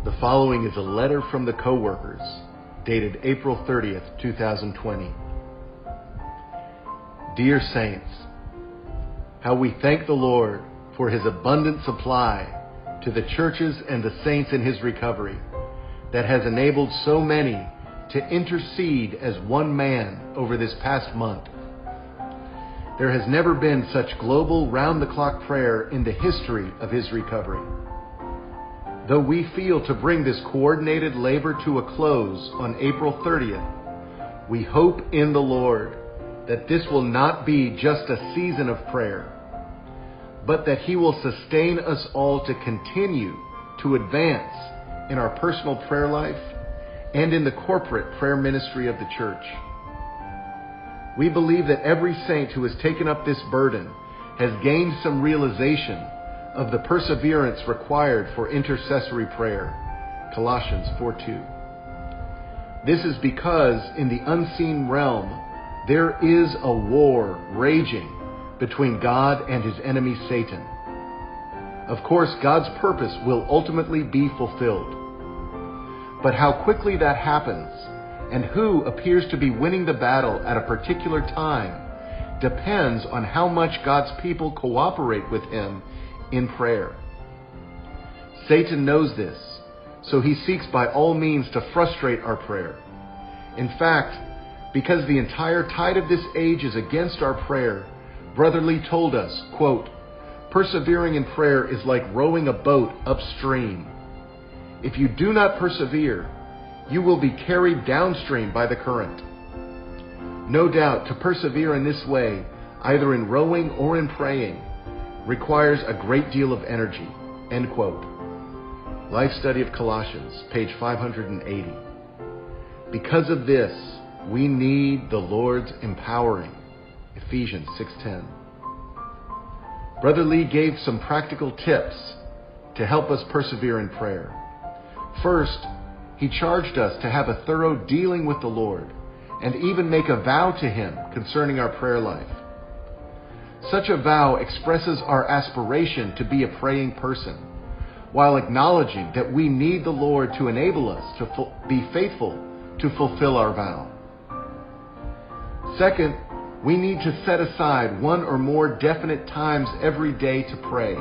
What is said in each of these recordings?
The following is a letter from the coworkers, dated April 30th, 2020. Dear Saints, how we thank the Lord for His abundant supply to the churches and the saints in His recovery that has enabled so many to intercede as one man over this past month. There has never been such global round-the-clock prayer in the history of His recovery. Though we feel to bring this coordinated labor to a close on April 30th, we hope in the Lord that this will not be just a season of prayer, but that He will sustain us all to continue to advance in our personal prayer life and in the corporate prayer ministry of the church. We believe that every saint who has taken up this burden has gained some realization of the perseverance required for intercessory prayer. Colossians 4:2. This is because in the unseen realm there is a war raging between God and His enemy Satan. Of course, God's purpose will ultimately be fulfilled. But how quickly that happens and who appears to be winning the battle at a particular time depends on how much God's people cooperate with Him in prayer. Satan knows this, so he seeks by all means to frustrate our prayer. In fact, because the entire tide of this age is against our prayer, Brother Lee told us, quote, "Persevering in prayer is like rowing a boat upstream. If you do not persevere, you will be carried downstream by the current." No doubt, to persevere in this way, either in rowing or in praying, requires a great deal of energy. End quote. Life Study of Colossians, page 580. Because of this, we need the Lord's empowering. Ephesians 6:10. Brother Lee gave some practical tips to help us persevere in prayer. First, he charged us to have a thorough dealing with the Lord and even make a vow to Him concerning our prayer life. Such a vow expresses our aspiration to be a praying person, while acknowledging that we need the Lord to enable us to be faithful to fulfill our vow. Second, we need to set aside one or more definite times every day to pray.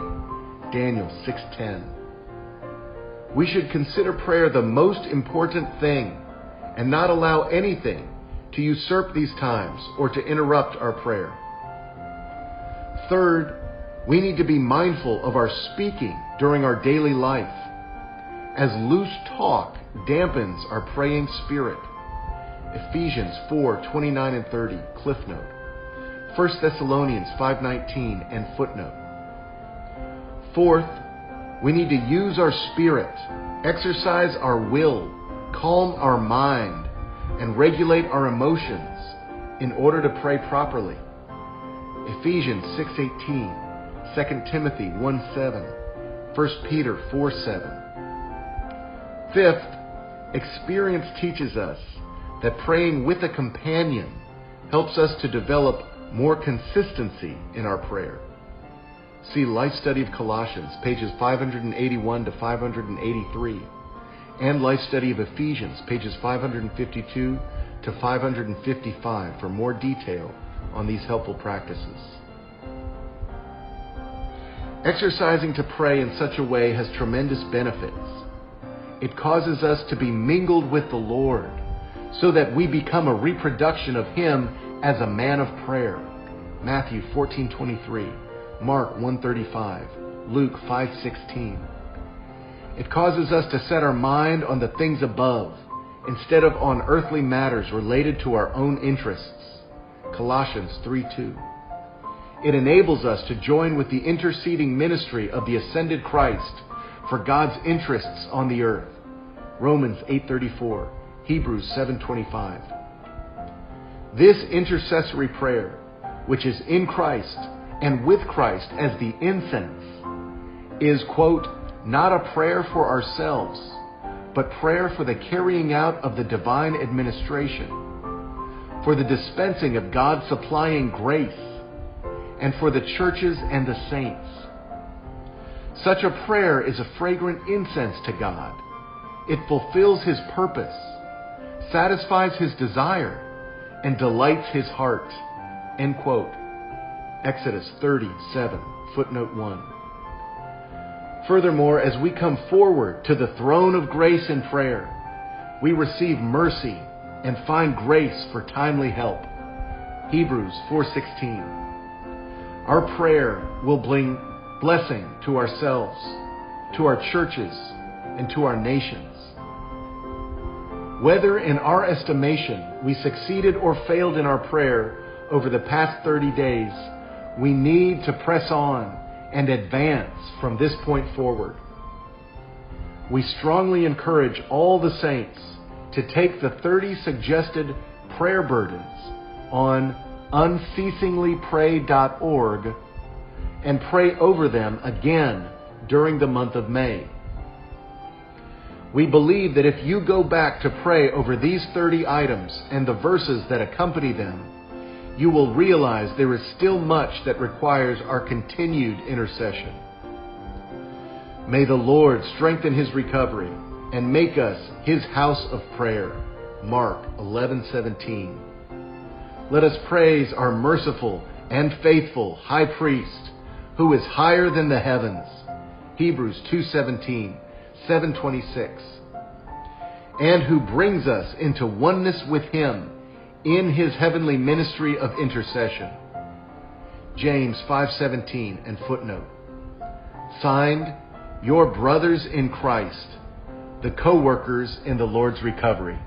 Daniel 6:10. We should consider prayer the most important thing and not allow anything to usurp these times or to interrupt our prayer. Third, we need to be mindful of our speaking during our daily life, as loose talk dampens our praying spirit. Ephesians 4:29 and 30, Cliff Note. 1 Thessalonians 5:19 and footnote. Fourth, we need to use our spirit, exercise our will, calm our mind, and regulate our emotions in order to pray properly. Ephesians 6:18, 2 Timothy 1:7, 1 Peter 4:7. Fifth, experience teaches us that praying with a companion helps us to develop more consistency in our prayer. See Life Study of Colossians, pages 581 to 583, and Life Study of Ephesians, pages 552 to 555 for more detail on these helpful practices. Exercising to pray in such a way has tremendous benefits. It causes us to be mingled with the Lord so that we become a reproduction of Him as a man of prayer. Matthew 14:23, Mark 1:35, Luke 5:16. It causes us to set our mind on the things above instead of on earthly matters related to our own interests. Colossians 3:2. It enables us to join with the interceding ministry of the ascended Christ for God's interests on the earth. Romans 8:34, Hebrews 7:25. This intercessory prayer, which is in Christ and with Christ as the incense, is, quote, not a prayer for ourselves, but prayer for the carrying out of the divine administration, for the dispensing of God supplying grace, and for the churches and the saints. Such a prayer is a fragrant incense to God, It fulfills his purpose, satisfies his desire, and delights his heart. End quote. Exodus 37, footnote 1. Furthermore, as we come forward to the throne of grace in prayer, we receive mercy and find grace for timely help. Hebrews 4:16. Our prayer will bring blessing to ourselves, to our churches, and to our nations. Whether in our estimation we succeeded or failed in our prayer over the past 30 days, we need to press on and advance from this point forward. We strongly encourage all the saints to take the 30 suggested prayer burdens on unceasinglypray.org and pray over them again during the month of May. We believe that if you go back to pray over these 30 items and the verses that accompany them, you will realize there is still much that requires our continued intercession. May the Lord strengthen his recovery and make us his house of prayer. Mark 11:17. Let us praise our merciful and faithful high priest, who is higher than the heavens. Hebrews 2:17, 7:26. And who brings us into oneness with him in his heavenly ministry of intercession. James 5:17 and footnote. Signed, your brothers in Christ, the co-workers in the Lord's recovery.